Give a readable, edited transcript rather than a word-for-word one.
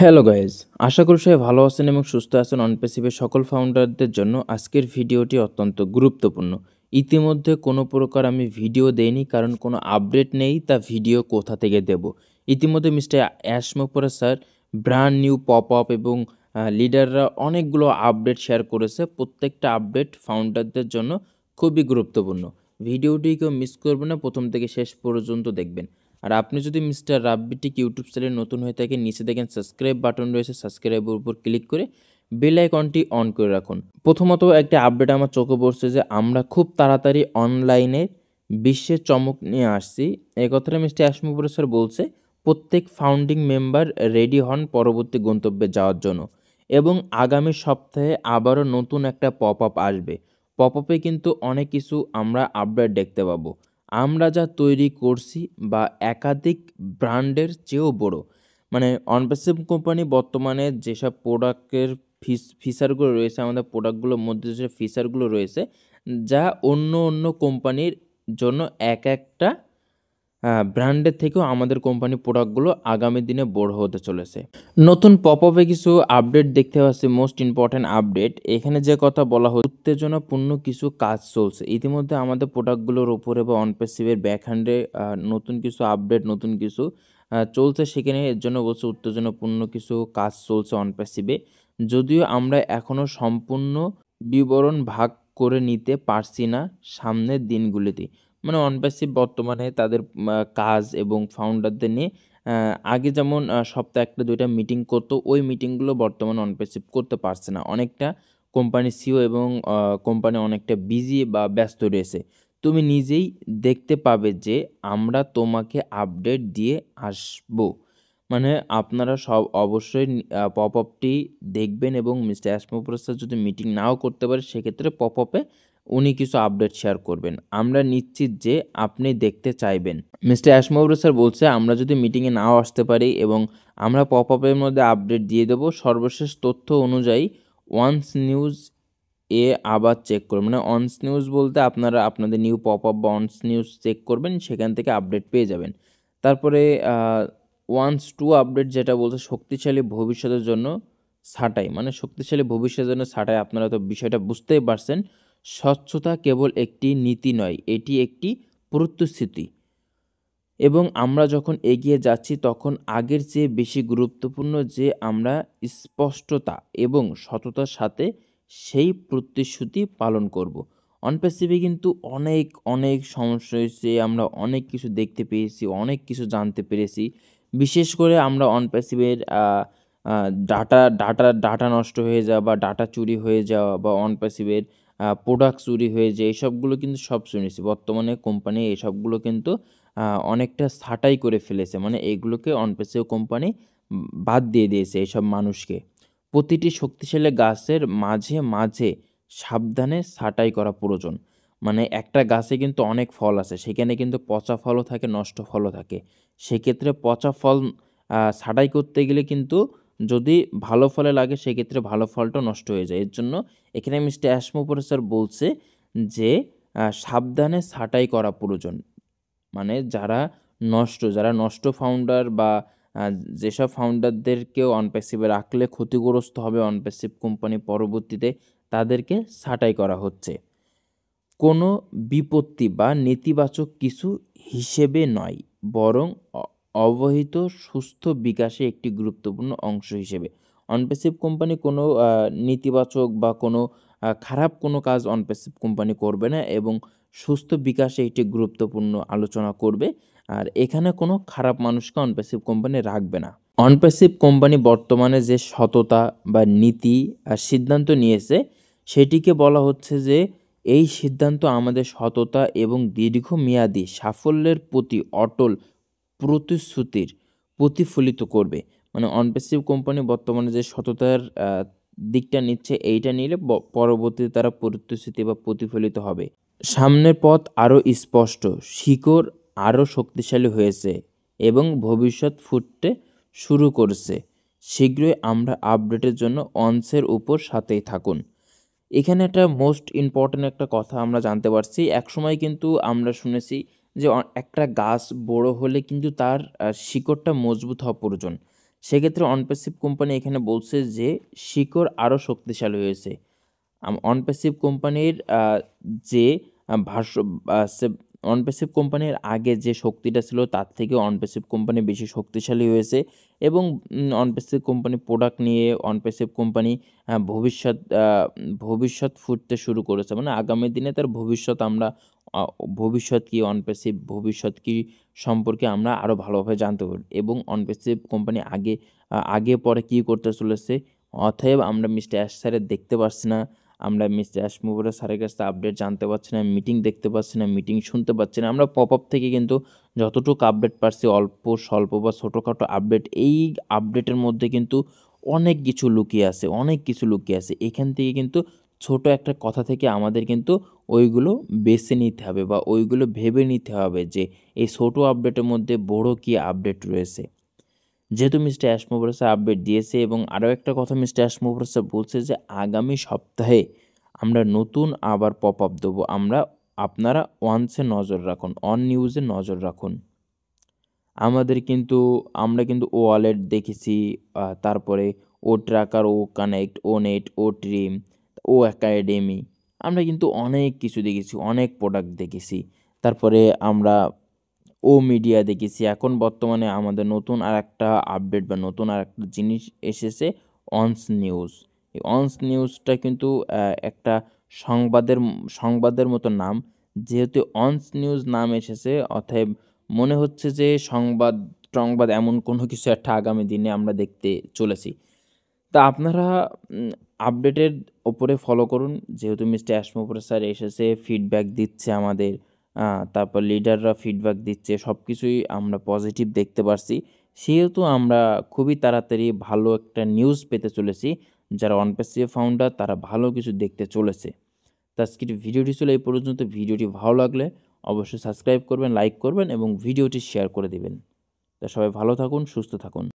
Hello guys, আশা করি সবাই ভালো আছেন এবং সুস্থ আছেন। অনপ্যাসিভের সকল ফাউন্ডারদের জন্য আজকের ভিডিওটি অত্যন্ত গুরুত্বপূর্ণ। ইতিমধ্যে কোনো প্রকার আমি ভিডিও দেইনি, কারণ কোনো আপডেট নেই, তা ভিডিও কোথা থেকে দেব। ইতিমধ্যে মিস্টার অ্যাশমোপরা sir brand new pop up এবং লিডাররা অনেকগুলো আপডেট শেয়ার করেছে। প্রত্যেকটা আপডেট ফাউন্ডারদের জন্য খুবই গুরুত্বপূর্ণ। ভিডিওটি কেউ মিস করবে না, প্রথম থেকে শেষ পর্যন্ত দেখবেন। আর আপনি যদি মিস্টার রাব্বিটিক ইউটিউব চ্যানেলে নতুন হয়ে থাকেন, নিচে দেখেন সাবস্ক্রাইব বাটন রয়েছে, সাবস্ক্রাইবের উপর ক্লিক করে বেল আইকনটি অন করে রাখুন। প্রথমত একটা আপডেট আমার চোখে পড়ছে যে আমরা খুব তাড়াতাড়ি অনলাইনে বিশ্বের চমক নিয়ে আসছি। এই কথাটা মিস্টার অ্যাশমোপরা স্যার বলছে প্রত্যেক ফাউন্ডিং মেম্বার রেডি হন পরবর্তী গন্তব্যে যাওয়ার জন্য, এবং আগামী সপ্তাহে আবারও নতুন একটা পপ আপ আসবে। পপ আপে কিন্তু অনেক কিছু আমরা আপডেট দেখতে পাবো। আমরা যা তৈরি করছি বা একাধিক ব্র্যান্ডের চেয়েও বড়, মানে অনপ্যাসিভ কোম্পানি বর্তমানে যেসব প্রোডাক্টের ফিচারগুলো রয়েছে, আমাদের প্রোডাক্টগুলোর মধ্যে যে ফিচারগুলো রয়েছে, যা অন্য অন্য কোম্পানির জন্য এক একটা ব্র্যান্ডের থেকেও আমাদের কোম্পানির প্রোডাক্টগুলো আগামী দিনে বড় হতে চলেছে। নতুন পপ আপে কিছু আপডেট দেখতে পাচ্ছি। মোস্ট ইম্পর্ট্যান্ট আপডেট, এখানে যে কথা বলা হচ্ছে, উত্তেজনাপূর্ণ কিছু কাজ চলছে ইতিমধ্যে আমাদের প্রোডাক্টগুলোর উপরে বা অনপ্যাসিভের ব্যাকহ্যান্ডে। নতুন কিছু আপডেট, নতুন কিছু চলছে সেখানে। এর জন্য বলছে উত্তেজনাপূর্ণ কিছু কাজ চলছে অনপ্যাসিভে, যদিও আমরা এখনও সম্পূর্ণ বিবরণ ভাগ করে নিতে পারছি না সামনের দিনগুলিতে। মানে অনপ্যাসিভ বর্তমানে তাদের কাজ এবং ফাউন্ডারদের নিয়ে আগে যেমন সপ্তাহে 1-2টা মিটিং করতো, ওই মিটিংগুলো বর্তমানে অনপ্যাসিভ করতে পারছে না। অনেকটা কোম্পানি সিও এবং কোম্পানি অনেকটা বিজি বা ব্যস্ত রয়েছে। তুমি নিজেই দেখতে পাবে যে আমরা তোমাকে আপডেট দিয়ে আসবো। মানে আপনারা সব অবশ্যই পপ আপটি দেখবেন, এবং মিস্টার অ্যাশমোপরা স্যার যদি মিটিং নাও করতে পারে সেক্ষেত্রে পপ আপে উনি কিছু আপডেট শেয়ার করবেন। আমরা নিশ্চিত যে আপনি দেখতে চাইবেন। মিস্টার অ্যাশমোপরা স্যার বলছে আমরা যদি মিটিংয়ে নাও আসতে পারি এবং আমরা পপ আপের মধ্যে আপডেট দিয়ে দেবো। সর্বশেষ তথ্য অনুযায়ী ওয়ান্স নিউজ এ আবার চেক করবেন। মানে অনস নিউজ বলতে আপনারা আপনাদের নিউ পপ আপ বা অনস নিউজ চেক করবেন, সেখান থেকে আপডেট পেয়ে যাবেন। তারপরে ওয়ান্স টু আপডেট যেটা বলছে শক্তিশালী ভবিষ্যতের জন্য ছাঁটাই, মানে শক্তিশালী ভবিষ্যতের জন্য ছাঁটাই। আপনারা তো বিষয়টা বুঝতেই পারছেন। স্বচ্ছতা কেবল একটি নীতি নয়, এটি একটি প্রতিশ্রুতি, এবং আমরা যখন এগিয়ে যাচ্ছি তখন আগের চেয়ে বেশি গুরুত্বপূর্ণ যে আমরা স্পষ্টতা এবং সততার সাথে সেই প্রতিশ্রুতি পালন করব। অনপ্যাসিভে কিন্তু অনেক অনেক সমস্যা হয়েছে, আমরা অনেক কিছু দেখতে পেয়েছি, অনেক কিছু জানতে পেরেছি। বিশেষ করে আমরা অনপ্যাসিভের ডাটা নষ্ট হয়ে যাওয়া বা ডাটা চুরি হয়ে যাওয়া বা অনপ্যাসিভের প্রোডাক্ট চুরি হয়ে যায়, এসবগুলো কিন্তু সব শুনেছি। বর্তমানে কোম্পানি এসবগুলো কিন্তু অনেকটা ছাঁটাই করে ফেলেছে, মানে এগুলোকে অনপ্যাসিভ কোম্পানি বাদ দিয়ে দিয়েছে এইসব মানুষকে। প্রতিটি শক্তিশালী গাছের মাঝে মাঝে সাবধানে ছাঁটাই করা প্রয়োজন। মানে একটা গাছে কিন্তু অনেক ফল আছে, সেখানে কিন্তু পচা ফলও থাকে, নষ্ট ফলও থাকে। সেক্ষেত্রে পচা ফল ছাঁটাই করতে গেলে কিন্তু যদি ভালো ফলে লাগে সেক্ষেত্রে ভালো ফলটা নষ্ট হয়ে যায়। এর জন্য এখানে মিস্টার অ্যাশমোপরা স্যার বলছে যে সাবধানে ছাঁটাই করা প্রয়োজন। মানে যারা নষ্ট ফাউন্ডার বা যেসব ফাউন্ডারদেরকেও অনপ্যাসিভে রাখলে ক্ষতিগ্রস্ত হবে অনপ্যাসিভ কোম্পানি পরবর্তীতে, তাদেরকে ছাঁটাই করা হচ্ছে। কোনো বিপত্তি বা নেতিবাচক কিছু হিসেবে নয়, বরং অবহিত সুস্থ বিকাশে একটি গুরুত্বপূর্ণ অংশ হিসেবে। অনপ্যাসিভ কোম্পানি কোনো নেতিবাচক বা কোনো খারাপ কোনো কাজ অনপ্যাসিভ কোম্পানি করবে না, এবং সুস্থ বিকাশে একটি গুরুত্বপূর্ণ আলোচনা করবে। আর এখানে কোনো খারাপ মানুষকে অনপ্যাসিভ কোম্পানি রাখবে না। অনপ্যাসিভ কোম্পানি বর্তমানে যে সততা বা নীতি আর সিদ্ধান্ত নিয়েছে, সেটিকে বলা হচ্ছে যে এই সিদ্ধান্ত আমাদের সততা এবং দীর্ঘমেয়াদী সাফল্যের প্রতি অটল প্রতিশ্রুতির প্রতিফলিত করবে। মানে অনপ্যাসিভ কোম্পানি বর্তমানে যে সততার দিকটা নিচ্ছে, এইটা নিলে পরবর্তীতে তারা প্রতিশ্রুতি বা প্রতিফলিত হবে। সামনের পথ আরও স্পষ্ট, শিকড় আরও শক্তিশালী হয়েছে এবং ভবিষ্যৎ ফুটতে শুরু করছে। শীঘ্রই আমরা আপডেটের জন্য অনসের উপর সাথেই থাকুন। এখানে একটা মোস্ট ইম্পর্ট্যান্ট একটা কথা আমরা জানতে পারছি। একসময় কিন্তু আমরা শুনেছি যে একটা গাছ বড় হলে কিন্তু তার শিকড়টা মজবুত হওয়া প্রয়োজন। সেক্ষেত্রে অনপ্যাসিভ কোম্পানি এখানে বলছে যে শিকড় আরও শক্তিশালী হয়েছে। অনপ্যাসিভ কোম্পানির যে ভাষ্য অনপ্যাসিভ কোম্পানির আগে যে শক্তিটা ছিল তার থেকে অনপ্যাসিভ কোম্পানি বেশি শক্তিশালী হয়েছে এবং অনপ্যাসিভ কোম্পানি প্রোডাক্ট নিয়ে অনপ্যাসিভ কোম্পানি ভবিষ্যৎ ফুটতে শুরু করেছে। মানে আগামী দিনে তার ভবিষ্যৎ আমরা ভবিষ্যৎ কী, অনপ্যাসিভ ভবিষ্যৎ কী সম্পর্কে আমরা আরও ভালোভাবে জানতে পারি এবং অনপ্যাসিভ কোম্পানি আগে পরে কী করতে চলেছে। অতএব আমরা মিস্টার অ্যাশ স্যারের দেখতে পাচ্ছি না, আমরা মিস্টার অ্যাশ মুভেরা স্যারের কাছ থেকে আপডেট জানতে পারছি না, মিটিং দেখতে পাচ্ছি না, মিটিং শুনতে পাচ্ছি না। আমরা পপ আপ থেকে কিন্তু যতটুকু আপডেট পাচ্ছি অল্প স্বল্প বা ছোটোখাটো আপডেট, এই আপডেটের মধ্যে কিন্তু অনেক কিছু লুকিয়ে আছে, অনেক কিছু লুকিয়ে আছে। এখান থেকে কিন্তু ছোট একটা কথা থেকে আমাদের কিন্তু ওইগুলো বেছে নিতে হবে বা ওইগুলো ভেবে নিতে হবে যে এই ছোটো আপডেটের মধ্যে বড় কী আপডেট রয়েছে। যেহেতু মিস্টার অ্যাশ মুভার্স আপডেট দিয়েছে এবং আরও একটা কথা মিস্টার অ্যাশ মুভার্স বলছে যে আগামী সপ্তাহে আমরা নতুন আবার পপ আপ দেবো। আপনারা ওয়ান্সে নজর রাখুন, অন নিউজে নজর রাখুন। আমরা কিন্তু ও ওয়ালেট দেখেছি, তারপরে ও ট্র্যাকার, ও কানেক্ট, ও নেট, ও ট্রিম, ও একাডেমি, আমরা কিন্তু অনেক কিছু দেখেছি, অনেক প্রোডাক্ট দেখেছি। তারপরে আমরা ও মিডিয়া দেখেছি। এখন বর্তমানে আমাদের নতুন আরেকটা আপডেট বা নতুন আরেকটা জিনিস এসেছে, অনস নিউজ। এই অনস নিউজটা কিন্তু একটা সংবাদের মতো নাম। যেহেতু অনস নিউজ নাম এসেছে অতএব মনে হচ্ছে যে সংবাদ এমন কোনো কিছু একটা আগামী দিনে আমরা দেখতে চলেছি। তা আপনারা আপডেটের ওপরে ফলো করুন। যেহেতু মিস্টার অ্যাশমোপর স্যার এসেছে, ফিডব্যাক দিচ্ছে আমাদের, তারপর লিডাররা ফিডব্যাক দিচ্ছে, সব কিছুই আমরা পজিটিভ দেখতে পারছি। সেহেতু আমরা খুবই তাড়াতাড়ি ভালো একটা নিউজ পেতে চলেছি। যারা অনপ্যাসিভ ফাউন্ডার তারা ভালো কিছু দেখতে চলেছে। তো আজকের ভিডিওটি ছিল এই পর্যন্ত। ভিডিওটি ভালো লাগলে অবশ্যই সাবস্ক্রাইব করবেন, লাইক করবেন এবং ভিডিওটি শেয়ার করে দিবেন। তা সবাই ভালো থাকুন, সুস্থ থাকুন।